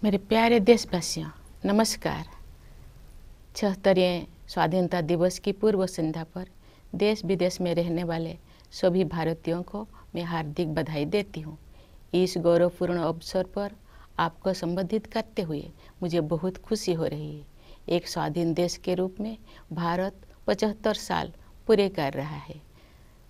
मेरे प्यारे देशवासियों, नमस्कार। 76वें स्वाधीनता दिवस की पूर्व संध्या पर देश विदेश में रहने वाले सभी भारतीयों को मैं हार्दिक बधाई देती हूँ। इस गौरवपूर्ण अवसर पर आपको संबोधित करते हुए मुझे बहुत खुशी हो रही है। एक स्वाधीन देश के रूप में भारत 75 साल पूरे कर रहा है।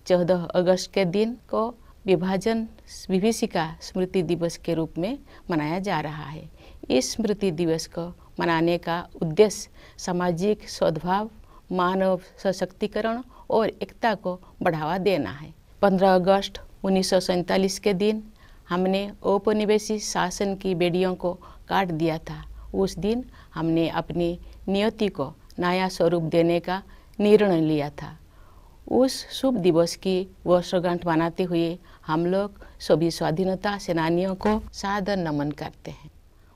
14 अगस्त के दिन को विभाजन विभीषिका स्मृति दिवस के रूप में मनाया जा रहा है। इस स्मृति दिवस को मनाने का उद्देश्य सामाजिक सद्भाव, मानव सशक्तिकरण और एकता को बढ़ावा देना है। 15 अगस्त 1947 के दिन हमने औपनिवेशिक शासन की बेड़ियों को काट दिया था। उस दिन हमने अपनी नियति को नया स्वरूप देने का निर्णय लिया था। उस शुभ दिवस की वर्षगांठ मनाते हुए हम लोग सभी स्वाधीनता सेनानियों को सादर नमन करते हैं।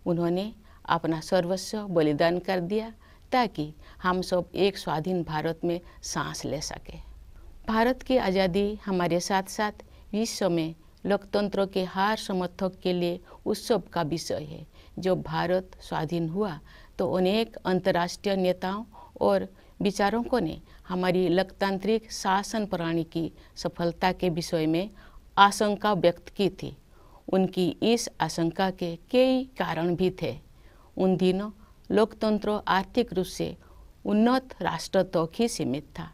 उन्होंने अपना सर्वस्व बलिदान कर दिया ताकि हम सब एक स्वाधीन भारत में सांस ले सके। भारत की आज़ादी हमारे साथ साथ विश्व में लोकतंत्र के हर समर्थक के लिए उत्सव का विषय है। जब भारत स्वाधीन हुआ तो अनेक अंतर्राष्ट्रीय नेताओं और विचारकों ने हमारी लोकतांत्रिक शासन प्रणाली की सफलता के विषय में आशंका व्यक्त की थी। उनकी इस आशंका के कई कारण भी थे। उन दिनों लोकतंत्र आर्थिक रूप से उन्नत राष्ट्र तक ही सीमित था।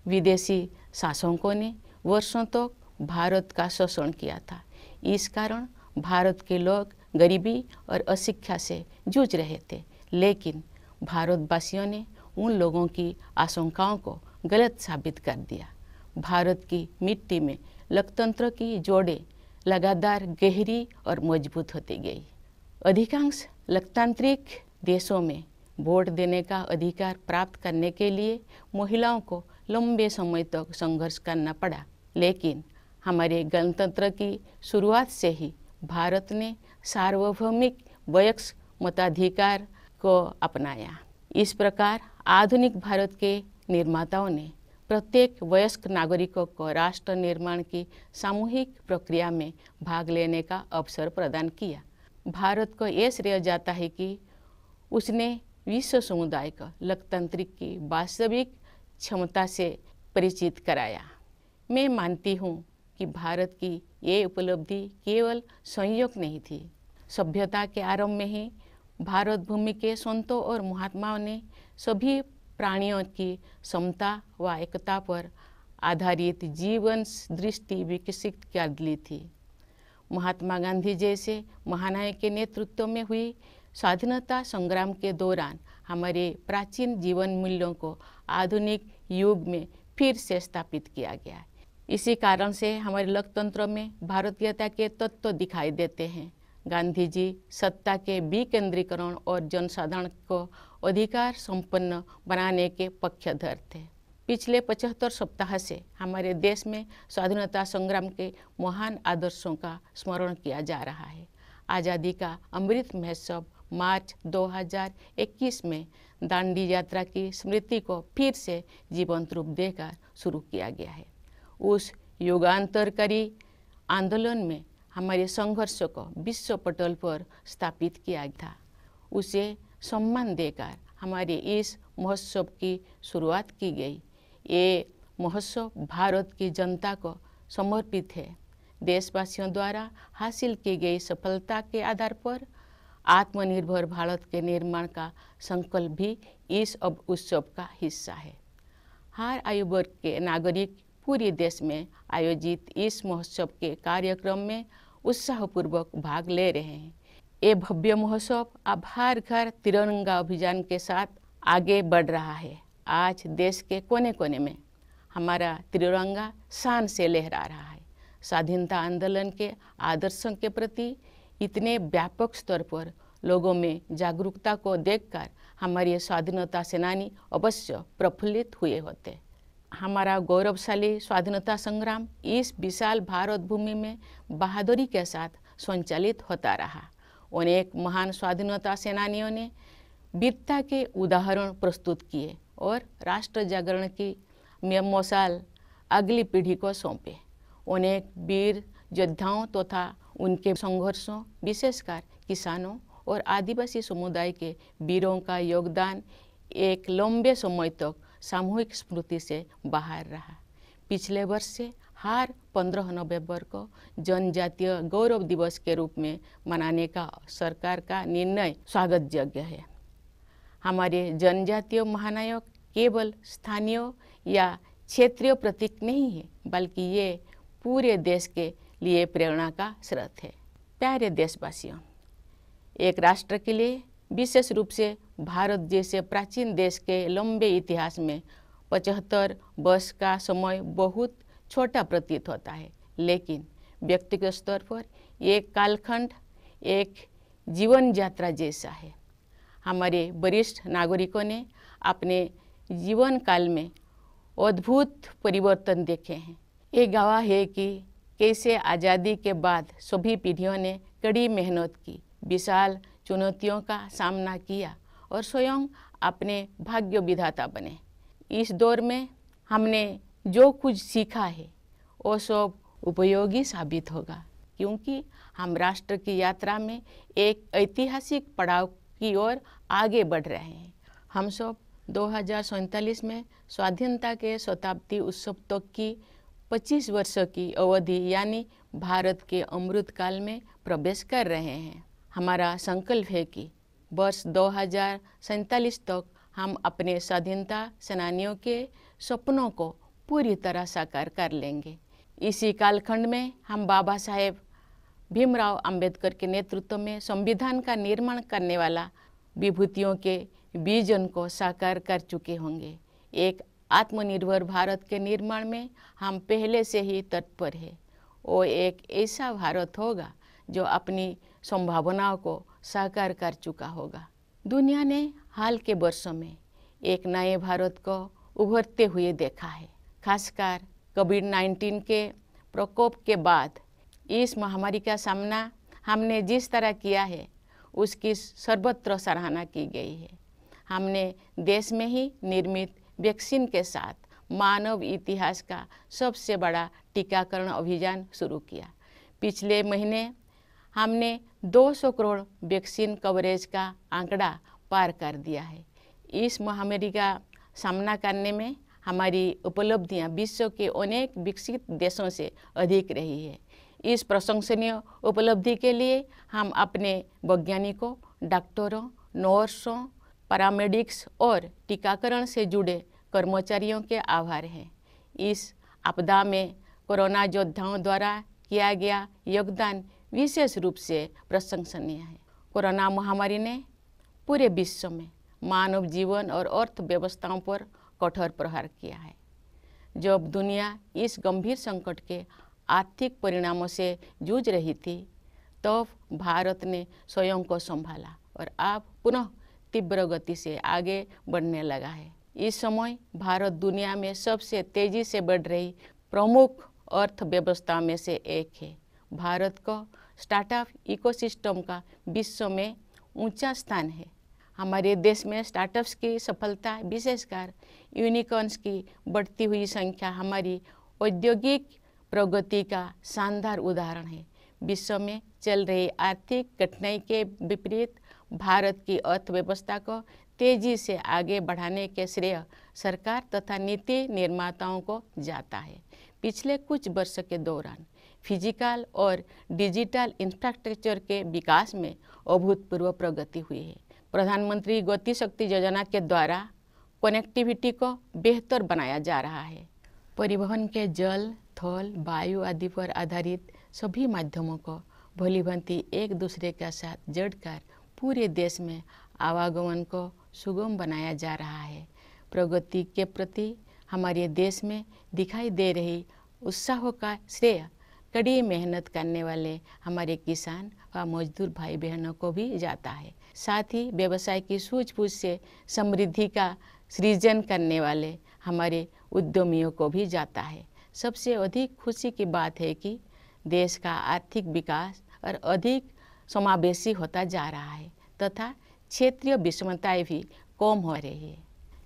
विदेशी शासकों ने वर्षों तक भारत का शोषण किया था। इस कारण भारत के लोग गरीबी और अशिक्षा से जूझ रहे थे। लेकिन भारतवासियों ने उन लोगों की आशंकाओं को गलत साबित कर दिया। भारत की मिट्टी में लोकतंत्र की जोड़ें लगातार गहरी और मजबूत होती गई। अधिकांश लोकतांत्रिक देशों में वोट देने का अधिकार प्राप्त करने के लिए महिलाओं को लंबे समय तक संघर्ष करना पड़ा। लेकिन हमारे गणतंत्र की शुरुआत से ही भारत ने सार्वभौमिक वयस्क मताधिकार को अपनाया। इस प्रकार आधुनिक भारत के निर्माताओं ने प्रत्येक वयस्क नागरिकों को राष्ट्र निर्माण की सामूहिक प्रक्रिया में भाग लेने का अवसर प्रदान किया। भारत को यह श्रेय जाता है कि उसने विश्व समुदाय को लोकतंत्र की वास्तविक क्षमता से परिचित कराया। मैं मानती हूँ कि भारत की ये उपलब्धि केवल संयोग नहीं थी। सभ्यता के आरंभ में ही भारत भूमि के संतों और महात्माओं ने सभी प्राणियों की समता व एकता पर आधारित जीवन दृष्टि विकसित कर ली थी। महात्मा गांधी जैसे महानायक के नेतृत्व में हुई स्वाधीनता संग्राम के दौरान हमारे प्राचीन जीवन मूल्यों को आधुनिक युग में फिर से स्थापित किया गया। इसी कारण से हमारे लोकतंत्र में भारतीयता के तत्व दिखाई देते हैं। गांधी जी सत्ता के विकेंद्रीकरण और जनसाधारण को अधिकार संपन्न बनाने के पक्षधर थे। पिछले 75 सप्ताह से हमारे देश में स्वाधीनता संग्राम के महान आदर्शों का स्मरण किया जा रहा है। आज़ादी का अमृत महोत्सव मार्च 2021 में दांडी यात्रा की स्मृति को फिर से जीवंत रूप देकर शुरू किया गया है। उस युगांतरकारी आंदोलन में हमारे संघर्ष को विश्व पटल पर स्थापित किया था। उसे सम्मान देकर हमारे इस महोत्सव की शुरुआत की गई। ये महोत्सव भारत की जनता को समर्पित है। देशवासियों द्वारा हासिल की गई सफलता के आधार पर आत्मनिर्भर भारत के निर्माण का संकल्प भी इस उत्सव का हिस्सा है। हर आयु वर्ग के नागरिक पूरे देश में आयोजित इस महोत्सव के कार्यक्रम में उत्साहपूर्वक भाग ले रहे हैं। ये भव्य महोत्सव अब हर घर तिरंगा अभियान के साथ आगे बढ़ रहा है। आज देश के कोने कोने में हमारा तिरंगा शान से लहरा रहा है। स्वाधीनता आंदोलन के आदर्शों के प्रति इतने व्यापक स्तर पर लोगों में जागरूकता को देखकर हमारे स्वाधीनता सेनानी अवश्य प्रफुल्लित हुए होते। हमारा गौरवशाली स्वाधीनता संग्राम इस विशाल भारत भूमि में बहादुरी के साथ संचालित होता रहा। अनेक महान स्वाधीनता सेनानियों ने वीरता के उदाहरण प्रस्तुत किए और राष्ट्र जागरण की मशाल अगली पीढ़ी को सौंपे। अनेक वीर योद्धाओं तथा उनके संघर्षों, विशेषकर किसानों और आदिवासी समुदाय के वीरों का योगदान एक लंबे समय तक सामूहिक स्मृति से बाहर रहा। पिछले वर्ष से हर 15 नवंबर को जनजातीय गौरव दिवस के रूप में मनाने का सरकार का निर्णय स्वागत योग्य है। हमारे जनजातीय महानायक केवल स्थानीय या क्षेत्रीय प्रतीक नहीं है, बल्कि ये पूरे देश के लिए प्रेरणा का स्रोत है। प्यारे देशवासियों, एक राष्ट्र के लिए, विशेष रूप से भारत जैसे प्राचीन देश के लंबे इतिहास में 75 वर्ष का समय बहुत छोटा प्रतीत होता है, लेकिन व्यक्तिगत स्तर पर एक कालखंड एक जीवन यात्रा जैसा है। हमारे वरिष्ठ नागरिकों ने अपने जीवन काल में अद्भुत परिवर्तन देखे हैं। ये गवाह है कि कैसे आज़ादी के बाद सभी पीढ़ियों ने कड़ी मेहनत की, विशाल चुनौतियों का सामना किया और स्वयं अपने भाग्य विधाता बने। इस दौर में हमने जो कुछ सीखा है वो सब उपयोगी साबित होगा, क्योंकि हम राष्ट्र की यात्रा में एक ऐतिहासिक पड़ाव की ओर आगे बढ़ रहे हैं। हम सब 2047 में स्वाधीनता के शताब्दी उत्सव तक की 25 वर्षों की अवधि यानी भारत के अमृत काल में प्रवेश कर रहे हैं। हमारा संकल्प है कि वर्ष 2047 तक हम अपने स्वाधीनता सेनानियों के सपनों को पूरी तरह साकार कर लेंगे। इसी कालखंड में हम बाबा साहेब भीमराव अंबेडकर के नेतृत्व में संविधान का निर्माण करने वाला विभूतियों के विजन को साकार कर चुके होंगे। एक आत्मनिर्भर भारत के निर्माण में हम पहले से ही तत्पर हैं। वो एक ऐसा भारत होगा जो अपनी संभावनाओं को साकार कर चुका होगा। दुनिया ने हाल के वर्षों में एक नए भारत को उभरते हुए देखा है। खासकर कोविड-19 के प्रकोप के बाद इस महामारी का सामना हमने जिस तरह किया है उसकी सर्वत्र सराहना की गई है। हमने देश में ही निर्मित वैक्सीन के साथ मानव इतिहास का सबसे बड़ा टीकाकरण अभियान शुरू किया। पिछले महीने हमने 200 करोड़ वैक्सीन कवरेज का आंकड़ा पार कर दिया है। इस महामारी का सामना करने में हमारी उपलब्धियां विश्व के अनेक विकसित देशों से अधिक रही है। इस प्रशंसनीय उपलब्धि के लिए हम अपने वैज्ञानिकों, डॉक्टरों, नर्सों, पैरामेडिक्स और टीकाकरण से जुड़े कर्मचारियों के आभार हैं। इस आपदा में कोरोना योद्धाओं द्वारा किया गया योगदान विशेष रूप से प्रशंसनीय है। कोरोना महामारी ने पूरे विश्व में मानव जीवन और अर्थव्यवस्थाओं पर कठोर प्रहार किया है। जब दुनिया इस गंभीर संकट के आर्थिक परिणामों से जूझ रही थी, तब भारत ने स्वयं को संभाला और अब पुनः तीव्र गति से आगे बढ़ने लगा है। इस समय भारत दुनिया में सबसे तेजी से बढ़ रही प्रमुख अर्थव्यवस्था में से एक है। भारत को स्टार्टअप इकोसिस्टम का विश्व में ऊंचा स्थान है। हमारे देश में स्टार्टअप्स की सफलता, विशेषकर यूनिकॉर्न्स की बढ़ती हुई संख्या हमारी औद्योगिक प्रगति का शानदार उदाहरण है। विश्व में चल रही आर्थिक कठिनाई के विपरीत भारत की अर्थव्यवस्था को तेजी से आगे बढ़ाने के श्रेय सरकार तथा नीति निर्माताओं को जाता है। पिछले कुछ वर्षों के दौरान फिजिकल और डिजिटल इंफ्रास्ट्रक्चर के विकास में अभूतपूर्व प्रगति हुई है। प्रधानमंत्री गति शक्ति योजना के द्वारा कनेक्टिविटी को बेहतर बनाया जा रहा है। परिवहन के जल, थल, वायु आदि पर आधारित सभी माध्यमों को भलीभांति एक दूसरे के साथ जोड़कर पूरे देश में आवागमन को सुगम बनाया जा रहा है। प्रगति के प्रति हमारे देश में दिखाई दे रही उत्साह का श्रेय कड़ी मेहनत करने वाले हमारे किसान व मजदूर भाई बहनों को भी जाता है। साथ ही व्यवसाय की सूझबूझ से समृद्धि का सृजन करने वाले हमारे उद्यमियों को भी जाता है। सबसे अधिक खुशी की बात है कि देश का आर्थिक विकास और अधिक समावेशी होता जा रहा है तथा क्षेत्रीय विषमताएं भी कम हो रही है।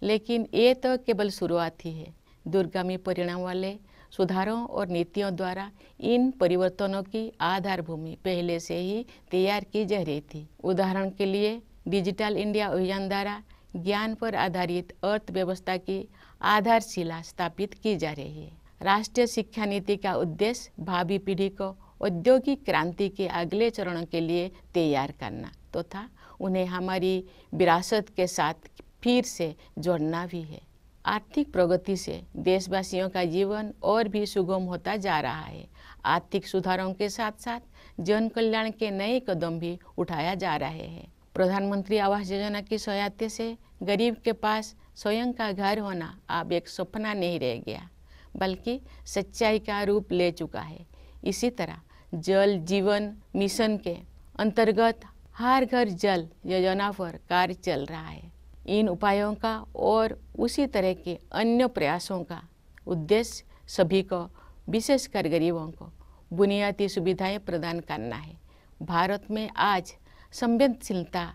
लेकिन ये तो केवल शुरुआत ही है। दूरगामी परिणाम वाले सुधारों और नीतियों द्वारा इन परिवर्तनों की आधारभूमि पहले से ही तैयार की जा रही थी। उदाहरण के लिए डिजिटल इंडिया अभियान द्वारा ज्ञान पर आधारित अर्थव्यवस्था की आधारशिला स्थापित की जा रही है। राष्ट्रीय शिक्षा नीति का उद्देश्य भावी पीढ़ी को औद्योगिक क्रांति के अगले चरण के लिए तैयार करना तथा उन्हें हमारी विरासत के साथ फिर से जोड़ना भी है। आर्थिक प्रगति से देशवासियों का जीवन और भी सुगम होता जा रहा है। आर्थिक सुधारों के साथ साथ जन कल्याण के नए कदम भी उठाया जा रहे हैं। प्रधानमंत्री आवास योजना की सहायता से गरीब के पास स्वयं का घर होना अब एक सपना नहीं रह गया, बल्कि सच्चाई का रूप ले चुका है। इसी तरह जल जीवन मिशन के अंतर्गत हर घर जल योजना पर कार्य चल रहा है। इन उपायों का और उसी तरह के अन्य प्रयासों का उद्देश्य सभी को, विशेषकर गरीबों को, बुनियादी सुविधाएं प्रदान करना है। भारत में आज संवेदनशीलता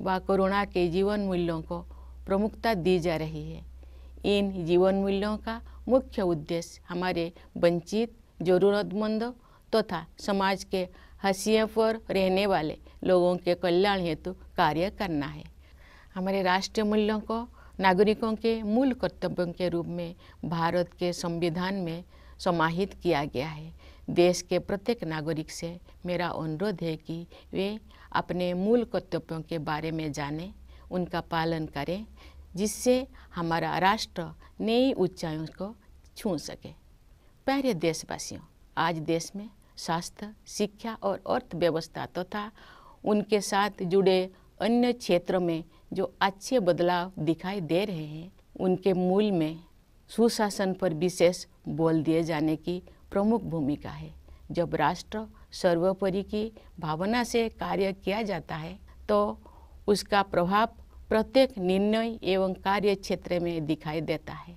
व करुणा के जीवन मूल्यों को प्रमुखता दी जा रही है। इन जीवन मूल्यों का मुख्य उद्देश्य हमारे वंचित, जरूरतमंदों तथा समाज के हाशिए पर रहने वाले लोगों के कल्याण हेतु कार्य करना है। हमारे राष्ट्रीय मूल्यों को नागरिकों के मूल कर्तव्यों के रूप में भारत के संविधान में समाहित किया गया है। देश के प्रत्येक नागरिक से मेरा अनुरोध है कि वे अपने मूल कर्तव्यों के बारे में जानें, उनका पालन करें, जिससे हमारा राष्ट्र नई ऊंचाइयों को छू सके। प्यारे देशवासियों, आज देश में स्वास्थ्य, शिक्षा और अर्थव्यवस्था तथा उनके साथ जुड़े अन्य क्षेत्रों में जो अच्छे बदलाव दिखाई दे रहे हैं, उनके मूल में सुशासन पर विशेष बल दिए जाने की प्रमुख भूमिका है। जब राष्ट्र सर्वोपरि की भावना से कार्य किया जाता है तो उसका प्रभाव प्रत्येक निर्णय एवं कार्य क्षेत्र में दिखाई देता है।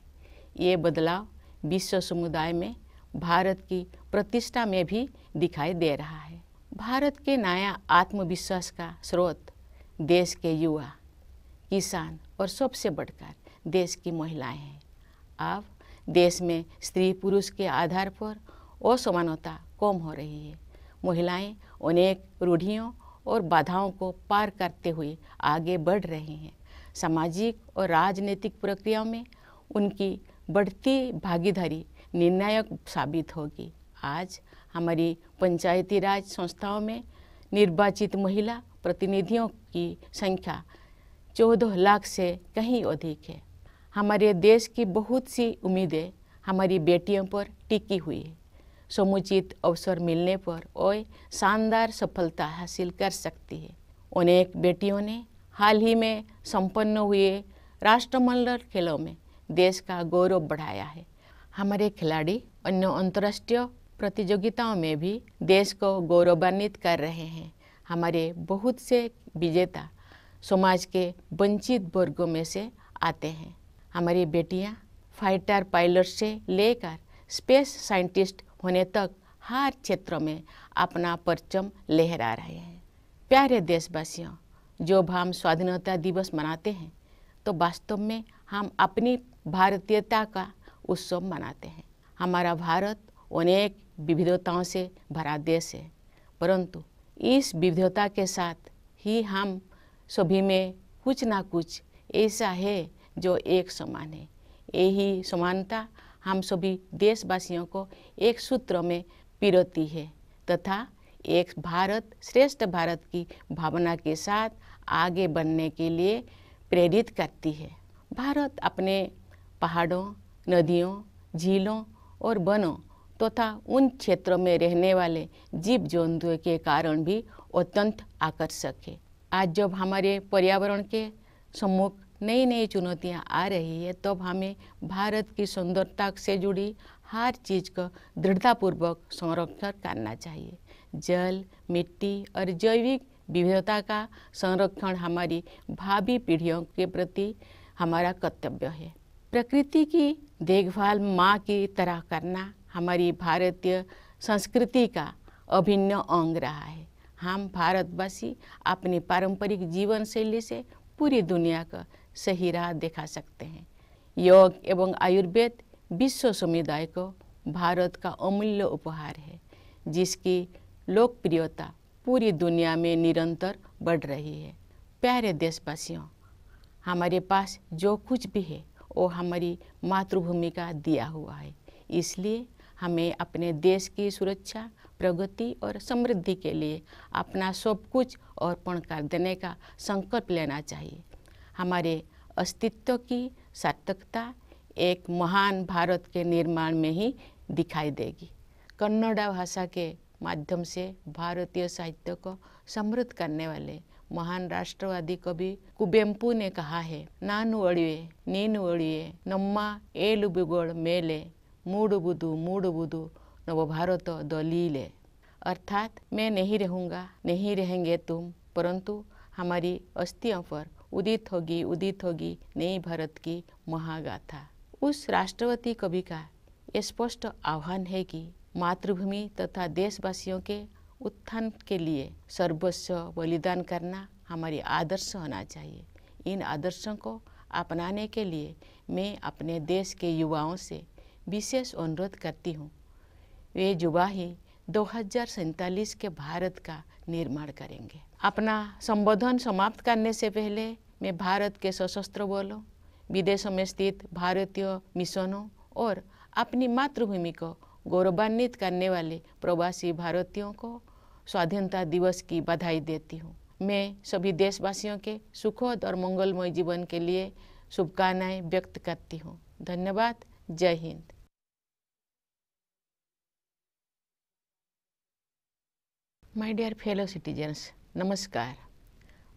ये बदलाव विश्व समुदाय में भारत की प्रतिष्ठा में भी दिखाई दे रहा है। भारत के नया आत्मविश्वास का स्रोत देश के युवा, किसान और सबसे बढ़कर देश की महिलाएं हैं। अब देश में स्त्री पुरुष के आधार पर असमानता कम हो रही है। महिलाएं अनेक रूढ़ियों और बाधाओं को पार करते हुए आगे बढ़ रही हैं। सामाजिक और राजनीतिक प्रक्रियाओं में उनकी बढ़ती भागीदारी निर्णायक साबित होगी। आज हमारी पंचायती राज संस्थाओं में निर्वाचित महिला प्रतिनिधियों की संख्या 14 लाख से कहीं अधिक है। हमारे देश की बहुत सी उम्मीदें हमारी बेटियों पर टिकी हुई है। समुचित अवसर मिलने पर वह शानदार सफलता हासिल कर सकती है। अनेक बेटियों ने हाल ही में संपन्न हुए राष्ट्रमंडल खेलों में देश का गौरव बढ़ाया है। हमारे खिलाड़ी अन्य अंतर्राष्ट्रीय प्रतियोगिताओं में भी देश को गौरवान्वित कर रहे हैं। हमारे बहुत से विजेता समाज के वंचित वर्गों में से आते हैं। हमारी बेटियां फाइटर पायलट से लेकर स्पेस साइंटिस्ट होने तक हर क्षेत्र में अपना परचम लहरा रहे हैं। प्यारे देशवासियों, जब हम स्वाधीनता दिवस मनाते हैं तो वास्तव में हम अपनी भारतीयता का उत्सव मनाते हैं। हमारा भारत अनेक विविधताओं से भरा देश है, परंतु इस विविधता के साथ ही हम सभी में कुछ ना कुछ ऐसा है जो एक समान है। यही समानता हम सभी देशवासियों को एक सूत्र में पिरोती है तथा एक भारत श्रेष्ठ भारत की भावना के साथ आगे बढ़ने के लिए प्रेरित करती है। भारत अपने पहाड़ों, नदियों, झीलों और वनों तथा उन क्षेत्रों में रहने वाले जीव जंतुओं के कारण भी अत्यंत आकर्षक है। आज जब हमारे पर्यावरण के सम्मुख नई नई चुनौतियां आ रही है, तब हमें भारत की सुंदरता से जुड़ी हर चीज़ का दृढ़तापूर्वक संरक्षण करना चाहिए। जल, मिट्टी और जैविक विविधता का संरक्षण हमारी भावी पीढ़ियों के प्रति हमारा कर्तव्य है। प्रकृति की देखभाल माँ की तरह करना हमारी भारतीय संस्कृति का अभिन्न अंग रहा है। हम भारतवासी अपनी पारंपरिक जीवन शैली से पूरी दुनिया का सही राह दिखा सकते हैं। योग एवं आयुर्वेद विश्व समुदाय को भारत का अमूल्य उपहार है, जिसकी लोकप्रियता पूरी दुनिया में निरंतर बढ़ रही है। प्यारे देशवासियों, हमारे पास जो कुछ भी है वो हमारी मातृभूमि का दिया हुआ है। इसलिए हमें अपने देश की सुरक्षा, प्रगति और समृद्धि के लिए अपना सब कुछ अर्पण कर देने का संकल्प लेना चाहिए। हमारे अस्तित्व की सार्थकता एक महान भारत के निर्माण में ही दिखाई देगी। कन्नड़ भाषा के माध्यम से भारतीय साहित्य को समृद्ध करने वाले महान राष्ट्रवादी कवि कुवेंपु ने कहा है, नानु अड़िए नीनु अड़िए नम्मा एलुबुगोड़ मेले मूडुबुदु नव भारत दलीले। अर्थात मैं नहीं रहूँगा, नहीं रहेंगे तुम, परंतु हमारी अस्थियों पर उदित होगी नई भारत की महागाथा। उस राष्ट्रवादी कवि का स्पष्ट आह्वान है कि मातृभूमि तथा देशवासियों के उत्थान के लिए सर्वस्व बलिदान करना हमारी आदर्श होना चाहिए। इन आदर्शों को अपनाने के लिए मैं अपने देश के युवाओं से विशेष अनुरोध करती हूँ। वे युवा ही 2047 के भारत का निर्माण करेंगे। अपना संबोधन समाप्त करने से पहले मैं भारत के सशस्त्र बलों, विदेशों में स्थित भारतीय मिशनों और अपनी मातृभूमि को गौरवान्वित करने वाले प्रवासी भारतीयों को स्वाधीनता दिवस की बधाई देती हूँ। मैं सभी देशवासियों के सुखद और मंगलमय जीवन के लिए शुभकामनाएं व्यक्त करती हूँ। धन्यवाद। जय Hind. My dear fellow citizens, Namaskar.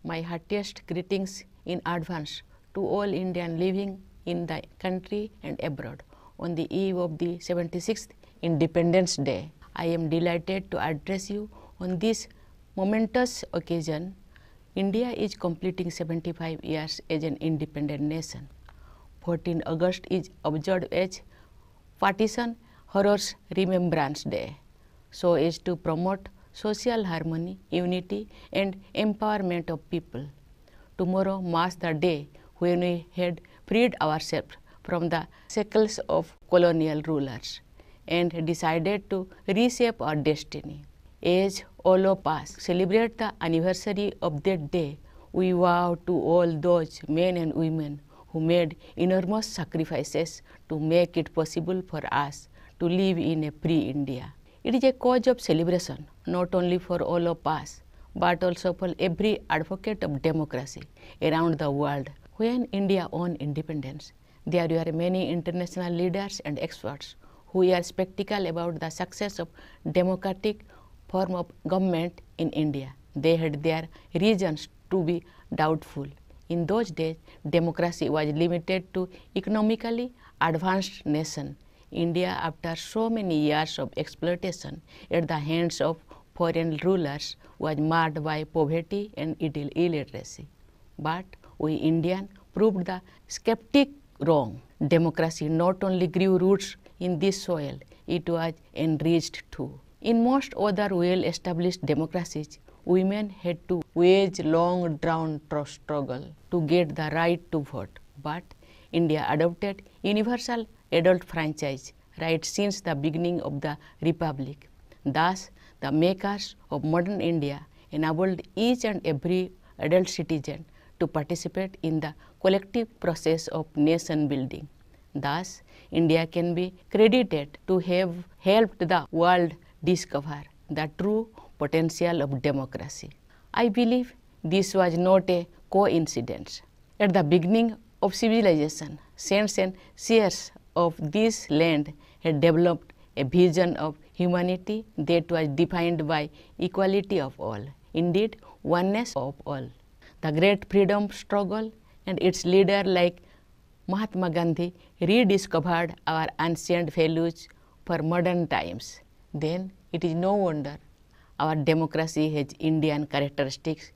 My heartiest greetings in advance to all Indians living in the country and abroad on the eve of the 76th Independence Day. I am delighted to address you on this momentous occasion. India is completing 75 years as an independent nation. 14 August is observed as Partition Horrors Remembrance Day, so as to promote social harmony, unity and empowerment of people. Tomorrow marks the day when we had freed ourselves from the shackles of colonial rulers and decided to reshape our destiny. As all of us celebrate the anniversary of that day, we vow to all those men and women who made enormous sacrifices to make it possible for us to live in a free India. It is a cause of celebration not only for all of us, but also for every advocate of democracy around the world. When India won independence, there were many international leaders and experts who were skeptical about the success of democratic form of government in India. They had their reasons to be doubtful. In those days, democracy was limited to economically advanced nations. India, after so many years of exploitation at the hands of foreign rulers, was marred by poverty and illiteracy. But we Indians proved the skeptic wrong. Democracy not only grew roots in this soil, it was enriched too. In most other well-established democracies, women had to wage long drawn struggle to get the right to vote. But India adopted universal adult franchise right since the beginning of the Republic. Thus, the makers of modern India enabled each and every adult citizen to participate in the collective process of nation building. Thus, India can be credited to have helped the world discover the true potential of democracy. I believe this was not a coincidence. At the beginning of civilization, saints and seers of this land had developed a vision of humanity that was defined by equality of all, indeed oneness of all. The great freedom struggle and its leader like Mahatma Gandhi rediscovered our ancient values for modern times. Then it is no wonder our democracy has Indian characteristics.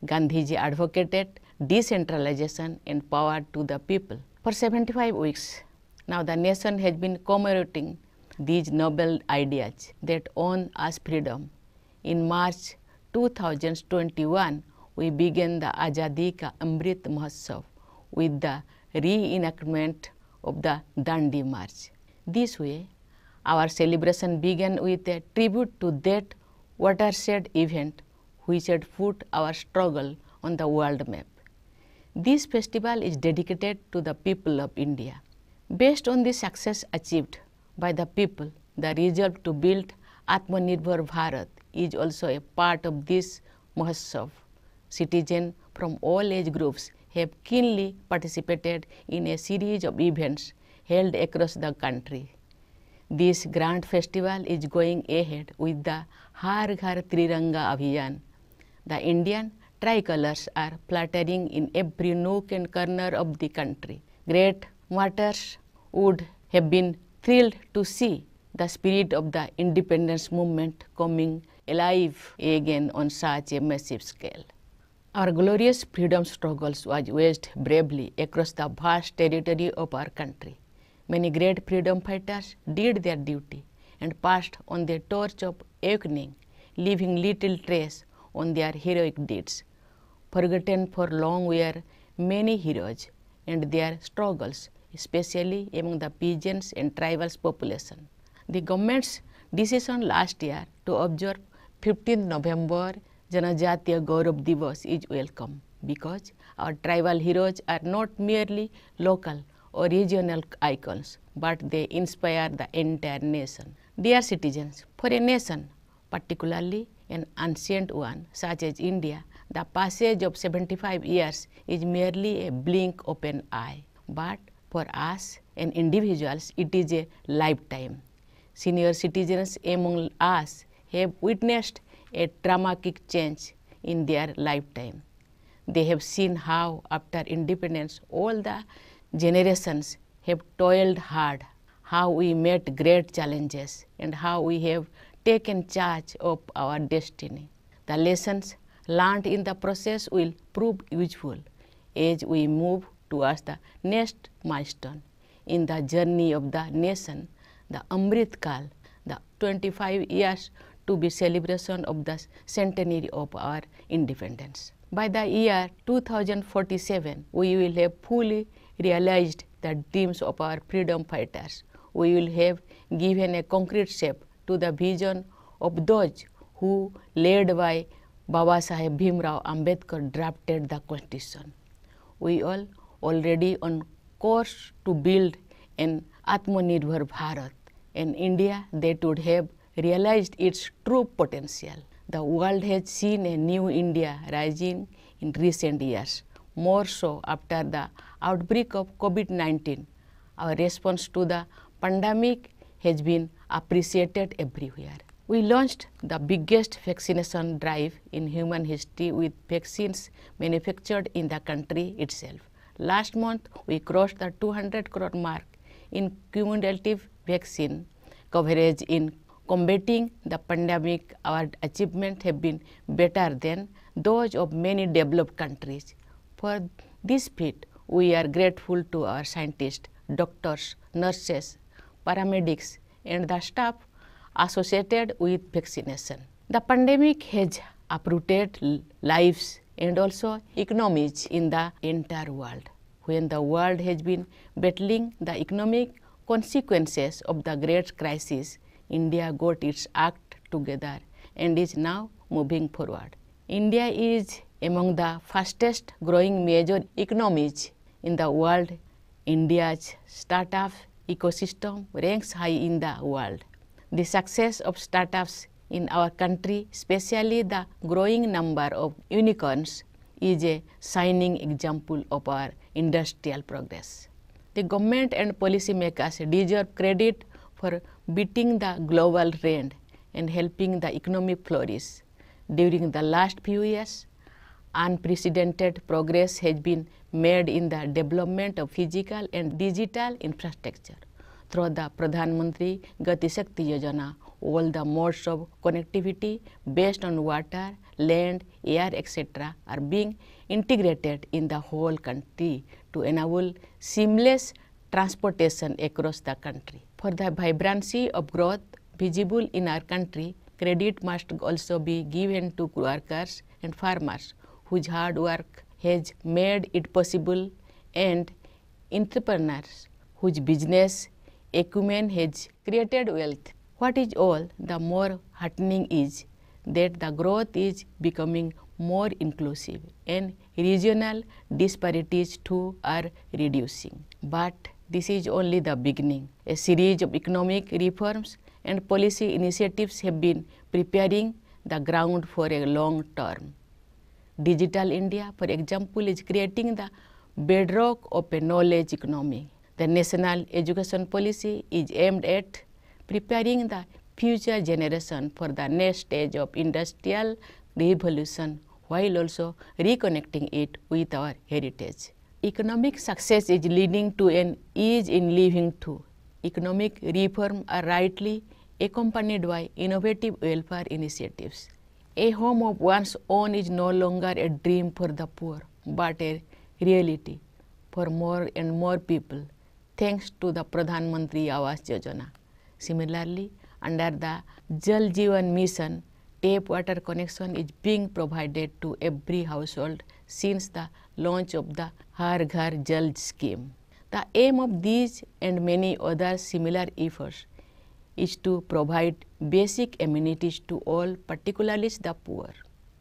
Gandhiji advocated decentralization and power to the people. For 75 weeks, now the nation has been commemorating these noble ideas that won us freedom. In March 2021, we began the Azadi Ka Amrit Mahotsav with the reenactment of the Dandi March. This way, Our celebration began with a tribute to that watershed event which had put our struggle on the world map. This festival is dedicated to the people of India. Based on the success achieved by the people, the resolve to build Atmanirbhar Bharat is also a part of this Mahotsav. Citizens from all age groups have keenly participated in a series of events held across the country. This grand festival is going ahead with the Har Ghar Triranga Abhiyan. The Indian tricolors are fluttering in every nook and corner of the country. Great martyrs would have been thrilled to see the spirit of the independence movement coming alive again on such a massive scale. Our glorious freedom struggles was waged bravely across the vast territory of our country. Many great freedom fighters did their duty and passed on the torch of awakening, leaving little trace on their heroic deeds. Forgotten for long were many heroes and their struggles, especially among the peasants and tribal population. The government's decision last year to observe 15th November Janajatiya Gaurav Divas is welcome because our tribal heroes are not merely local or regional icons, but they inspire the entire nation. Dear citizens, for a nation, particularly an ancient one such as India, the passage of 75 years is merely a blink of an eye. But for us and individuals, it is a lifetime. Senior citizens among us have witnessed a dramatic change in their lifetime. They have seen how after independence all the generations have toiled hard, how we met great challenges, and how we have taken charge of our destiny. The lessons learned in the process will prove useful as we move towards the next milestone in the journey of the nation, the Amrit Kal, the 25 years to be celebration of the centenary of our independence. By the year 2047, we will have fully realized the dreams of our freedom fighters. We will have given a concrete shape to the vision of those who, led by Babasaheb Bhimrao Ambedkar, drafted the Constitution. We are already on course to build an Atmanirbhar Bharat, an India that would have realized its true potential. The world has seen a new India rising in recent years, more so after the outbreak of COVID-19. Our response to the pandemic has been appreciated everywhere. We launched the biggest vaccination drive in human history with vaccines manufactured in the country itself. Last month, we crossed the 200 crore mark in cumulative vaccine coverage in combating the pandemic. Our achievements have been better than those of many developed countries. For this feat, we are grateful to our scientists, doctors, nurses, paramedics, and the staff associated with vaccination. The pandemic has uprooted lives and also economies in the entire world. When the world has been battling the economic consequences of the great crisis, India got its act together and is now moving forward. India is among the fastest growing major economies in the world. India's startup ecosystem ranks high in the world. The success of startups in our country, especially the growing number of unicorns, is a shining example of our industrial progress. The government and policymakers deserve credit for beating the global trend and helping the economy flourish. During the last few years, unprecedented progress has been made in the development of physical and digital infrastructure. Through the Pradhan Mantri Gati Shakti Yojana, all the modes of connectivity based on water, land, air, etc. are being integrated in the whole country to enable seamless transportation across the country. For the vibrancy of growth visible in our country, credit must also be given to workers and farmers whose hard work has made it possible, and entrepreneurs whose business acumen has created wealth. What is all the more heartening is that the growth is becoming more inclusive and regional disparities too are reducing. But this is only the beginning. A series of economic reforms and policy initiatives have been preparing the ground for a long term. Digital India, for example, is creating the bedrock of a knowledge economy. The national education policy is aimed at preparing the future generation for the next stage of industrial revolution while also reconnecting it with our heritage. Economic success is leading to an ease in living too. Economic reform are rightly accompanied by innovative welfare initiatives. A home of one's own is no longer a dream for the poor, but a reality for more and more people, thanks to the Pradhan Mantri Awas Yojana. Similarly, under the Jal Jeevan Mission, tap water connection is being provided to every household since the launch of the Har Ghar Jal scheme. The aim of these and many other similar efforts is to provide basic amenities to all, particularly the poor.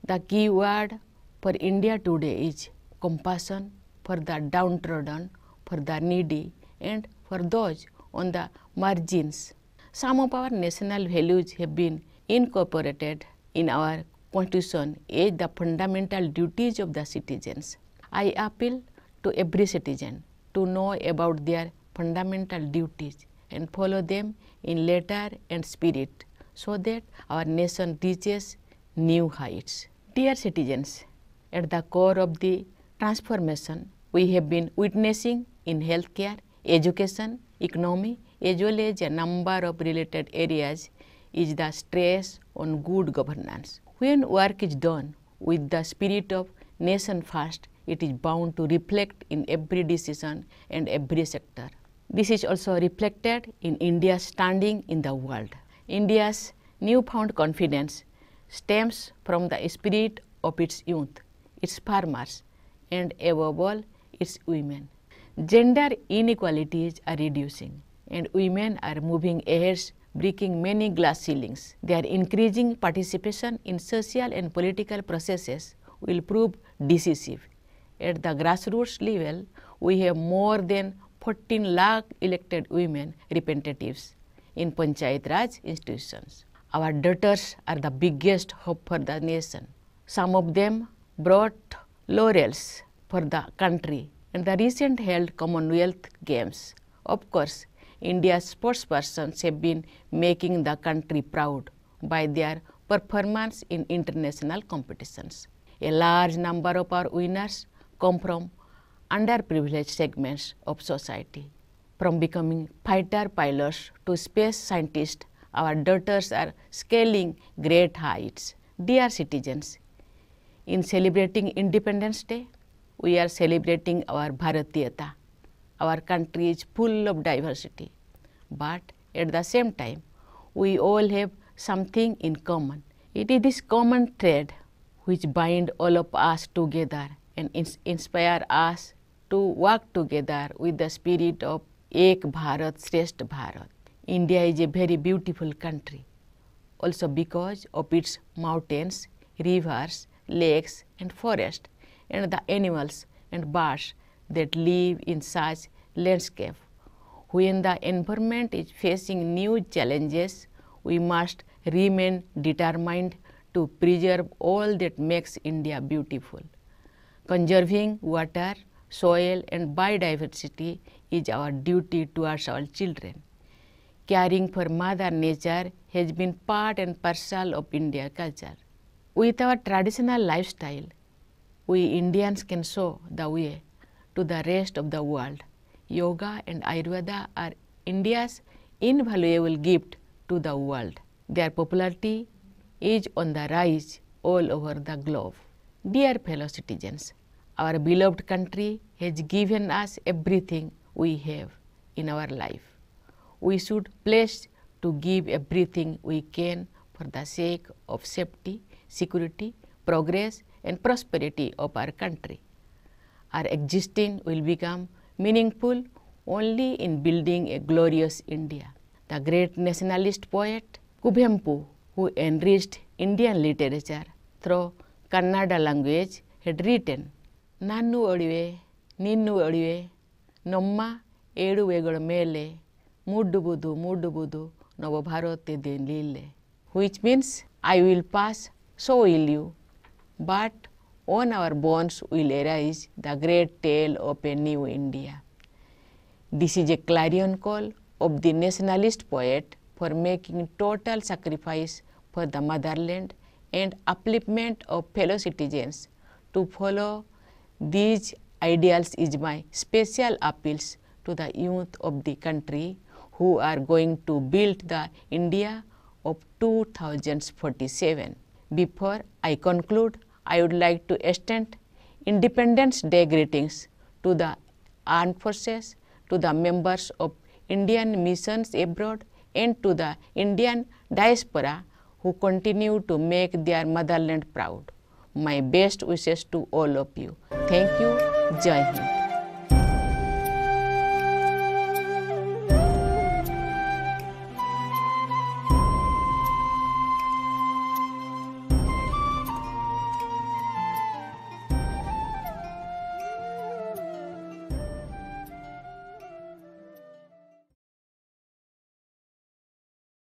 The key word for India today is compassion for the downtrodden, for the needy, and for those on the margins. Some of our national values have been incorporated in our Constitution as the fundamental duties of the citizens. I appeal to every citizen to know about their fundamental duties and follow them in letter and spirit so that our nation reaches new heights. Dear citizens, at the core of the transformation we have been witnessing in healthcare, education, economy, as well as a number of related areas is the stress on good governance. When work is done with the spirit of nation first, it is bound to reflect in every decision and every sector. This is also reflected in India's standing in the world. India's newfound confidence stems from the spirit of its youth, its farmers, and above all, its women. Gender inequalities are reducing, and women are moving ahead, breaking many glass ceilings. Their increasing participation in social and political processes will prove decisive. At the grassroots level, we have more than 14 lakh elected women representatives in Panchayat Raj institutions. Our daughters are the biggest hope for the nation. Some of them brought laurels for the country in the recent held Commonwealth Games. Of course, India's sportspersons have been making the country proud by their performance in international competitions. A large number of our winners come from underprivileged segments of society. From becoming fighter pilots to space scientists, our daughters are scaling great heights. Dear citizens, in celebrating Independence Day, we are celebrating our Bharatiyata. Our country is full of diversity, but at the same time, we all have something in common. It is this common thread which binds all of us together and inspire us to work together with the spirit of Ek Bharat Shrestha Bharat. India is a very beautiful country, also because of its mountains, rivers, lakes, and forests, and the animals and birds that live in such landscape. When the environment is facing new challenges, we must remain determined to preserve all that makes India beautiful. Conserving water, soil, and biodiversity is our duty towards our children. Caring for Mother Nature has been part and parcel of Indian culture. With our traditional lifestyle, we Indians can show the way to the rest of the world. Yoga and Ayurveda are India's invaluable gift to the world. Their popularity is on the rise all over the globe. Dear fellow citizens, our beloved country has given us everything we have in our life. We should pledge to give everything we can for the sake of safety, security, progress, and prosperity of our country. Our existence will become meaningful only in building a glorious India. The great nationalist poet Kuvempu, who enriched Indian literature through Kannada language, had written, Nannu Odive, Ninnu Odive, Nomma Eduvegal Mele, Mudubudu, Novo Bharote de Lille, which means, I will pass, so will you, but on our bones will arise the great tale of a new India. This is a clarion call of the nationalist poet for making total sacrifice for the motherland and upliftment of fellow citizens. To follow these ideals is my special appeals to the youth of the country who are going to build the India of 2047. Before I conclude, I would like to extend Independence Day greetings to the armed forces, to the members of Indian missions abroad, and to the Indian diaspora who continue to make their motherland proud. My best wishes to all of you. Thank you. Jai Hind.